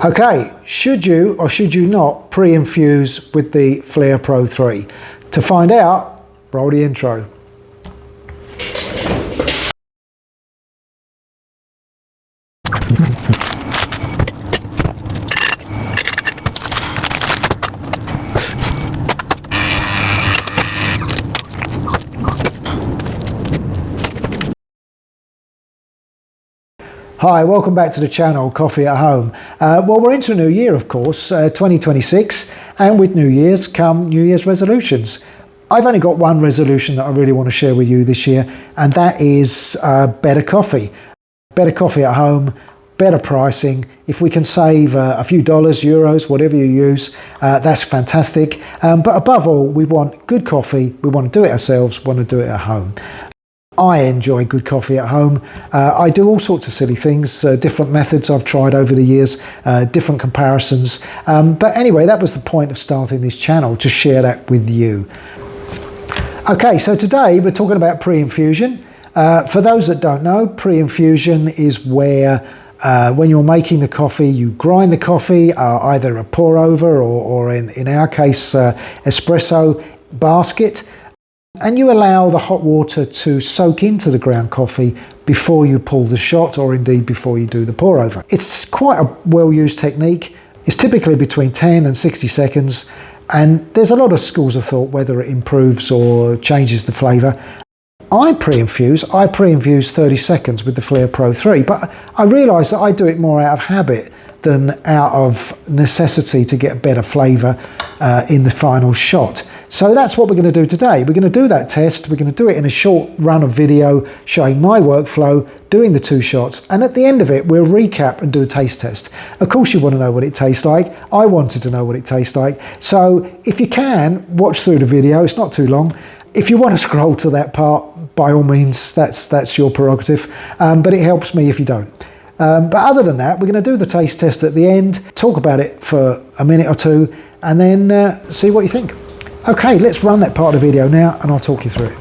Okay, should you or should you not pre-infuse with the Flair Pro 3? To find out, roll the intro. Hi, welcome back to the channel, Coffee at Home. Well, we're into a new year, of course, 2026, and with New Year's come New Year's resolutions. I've only got one resolution that I really want to share with you this year, and that is better coffee. Better coffee at home, better pricing. If we can save a few dollars, euros, whatever you use, that's fantastic. But above all, we want good coffee, we want to do it ourselves, we want to do it at home. I enjoy good coffee at home. I do all sorts of silly things, different methods I've tried over the years, different comparisons. But anyway, that was the point of starting this channel, to share that with you. Okay, so today we're talking about pre-infusion. For those that don't know, pre-infusion is where when you're making the coffee, you grind the coffee, either a pour over or in our case, espresso basket. And you allow the hot water to soak into the ground coffee before you pull the shot, or indeed before you do the pour over. It's quite a well-used technique. It's typically between 10 and 60 seconds, and there's a lot of schools of thought whether it improves or changes the flavour. I pre-infuse 30 seconds with the Flair Pro 3, but I realise that I do it more out of habit than out of necessity to get a better flavour in the final shot. So that's what we're going to do today. We're going to do that test. We're going to do it in a short run of video showing my workflow, doing the two shots, and at the end of it we'll recap and do a taste test. Of course you want to know what it tastes like. I wanted to know what it tastes like. So if you can, watch through the video. It's not too long. If you want to scroll to that part, by all means, that's your prerogative, but it helps me if you don't. But other than that, we're going to do the taste test at the end, talk about it for a minute or two, and then see what you think. Okay, let's run that part of the video now and I'll talk you through it.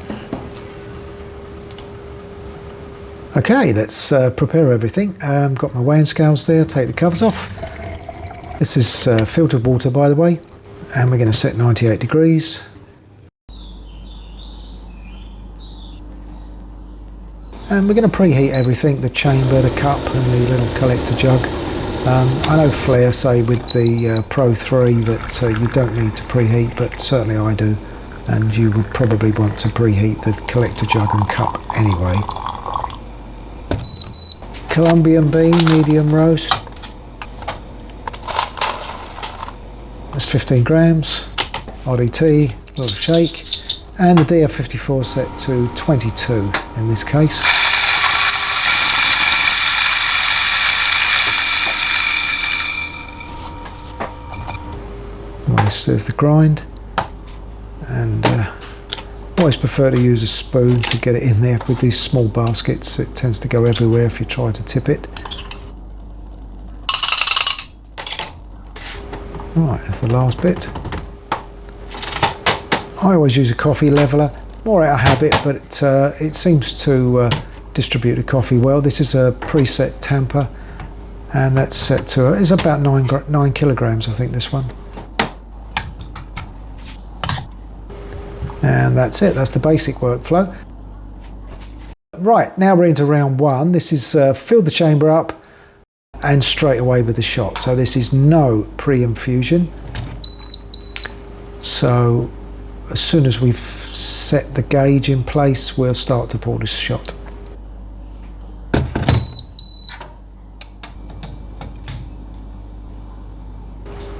Okay, let's prepare everything. Got my weighing scales there, take the covers off. This is filtered water, by the way, and we're going to set 98 degrees. And we're going to preheat everything, the chamber, the cup and the little collector jug. I know Flair say with the Pro 3 that you don't need to preheat, but certainly I do, and you would probably want to preheat the collector jug and cup anyway. Colombian bean, medium roast. That's 15 grams, RDT, a little shake, and the DF54 set to 22 in this case. There's the grind, and always prefer to use a spoon to get it in there. With these small baskets it tends to go everywhere if you try to tip it. Right, that's the last bit. I always use a coffee leveler, more out of habit, but it seems to distribute the coffee well. This is a preset tamper, and that's set to, it's about 9 kilograms I think, this one. And that's it, that's the basic workflow. Right, now we're into round one. This is fill the chamber up and straight away with the shot. So this is no pre-infusion. So as soon as we've set the gauge in place, we'll start to pour this shot.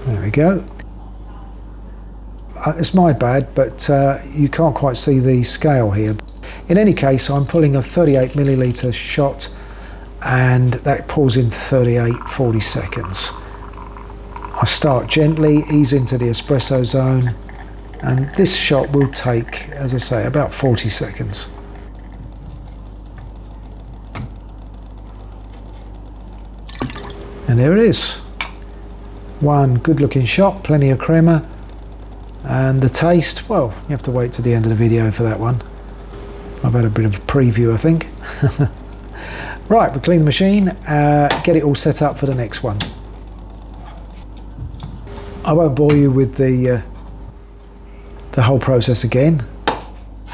There we go. It's my bad, but you can't quite see the scale here. In any case, I'm pulling a 38 milliliter shot, and that pours in 40 seconds. I start gently, ease into the espresso zone, and this shot will take, as I say, about 40 seconds. And there it is. One good looking shot, plenty of crema. And the taste, well, you have to wait to the end of the video for that one. I've had a bit of a preview, I think. Right, we clean the machine, get it all set up for the next one. I won't bore you with the whole process again.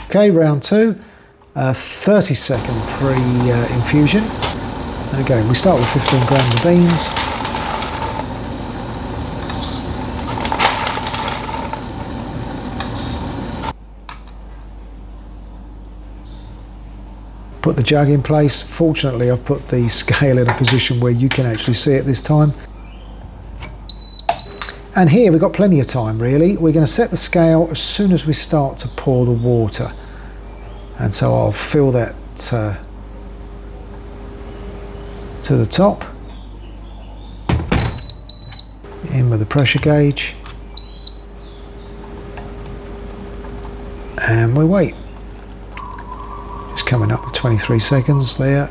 Okay, round 2, 30-second pre-infusion. And again, we start with 15 grams of beans. Put the jug in place. Fortunately, I've put the scale in a position where you can actually see it this time. And here we've got plenty of time really. We're going to set the scale as soon as we start to pour the water. And so I'll fill that to the top. In with the pressure gauge. And we wait. Just coming up to 23 seconds there.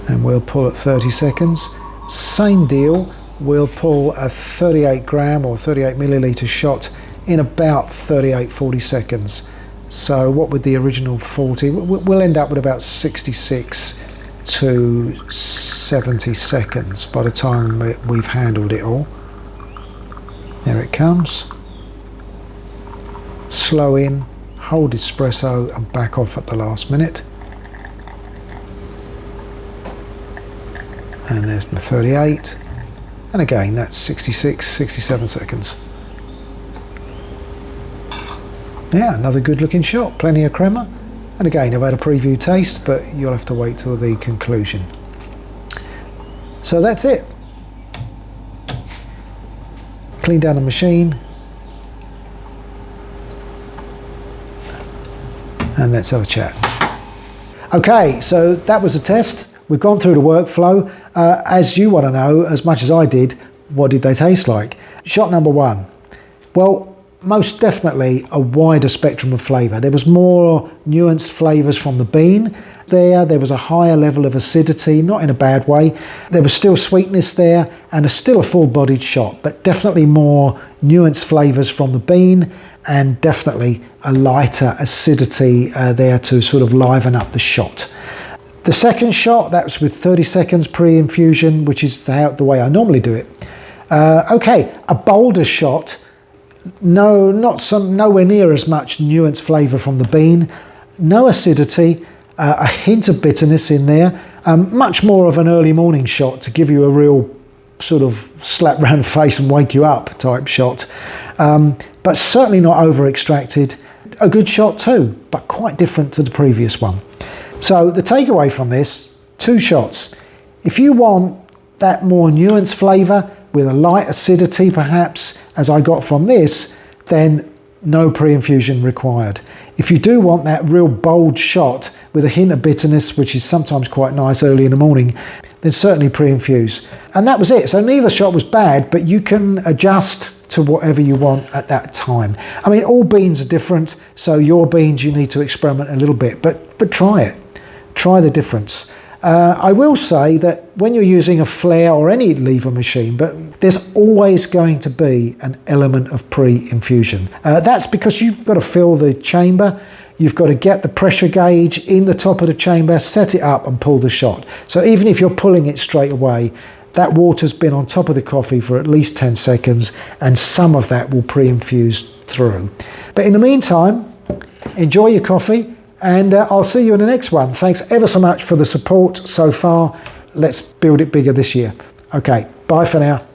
And we'll pull at 30 seconds. Same deal, we'll pull a 38 gram or 38 milliliter shot in about 40 seconds. So what with the original 40, we'll end up with about 66 to 70 seconds by the time we've handled it all. There it comes. Slow in, hold espresso and back off at the last minute. And there's my 38. And again, that's 66, 67 seconds. Yeah, another good looking shot, plenty of crema. And again, I've had a preview taste, but you'll have to wait till the conclusion. So that's it. Clean down the machine. And let's have a chat. Okay, so that was a test. We've gone through the workflow. As you want to know, as much as I did, what did they taste like? Shot number 1. Well, most definitely a wider spectrum of flavour. There was more nuanced flavours from the bean. There was a higher level of acidity, not in a bad way. There was still sweetness there and still a full-bodied shot, but definitely more nuanced flavours from the bean and definitely a lighter acidity there to sort of liven up the shot. The second shot, that was with 30 seconds pre-infusion, which is the way I normally do it. Okay, a bolder shot. No, nowhere near as much nuanced flavour from the bean. No acidity, a hint of bitterness in there. Much more of an early morning shot to give you a real sort of slap round the face and wake you up type shot. But certainly not over extracted. A good shot too, but quite different to the previous one. So the takeaway from this, 2 shots. If you want that more nuanced flavour with a light acidity perhaps, as I got from this, then no pre-infusion required. If you do want that real bold shot with a hint of bitterness, which is sometimes quite nice early in the morning, then certainly pre-infuse. And that was it. So neither shot was bad, but you can adjust to whatever you want at that time. I mean, all beans are different, so your beans you need to experiment a little bit, but try it. Try the difference. I will say that when you're using a Flair or any lever machine, but there's always going to be an element of pre-infusion. That's because you've got to fill the chamber, you've got to get the pressure gauge in the top of the chamber, set it up and pull the shot. So even if you're pulling it straight away, that water's been on top of the coffee for at least 10 seconds and some of that will pre-infuse through. But in the meantime, enjoy your coffee. And I'll see you in the next one. Thanks ever so much for the support so far. Let's build it bigger this year. Okay, bye for now.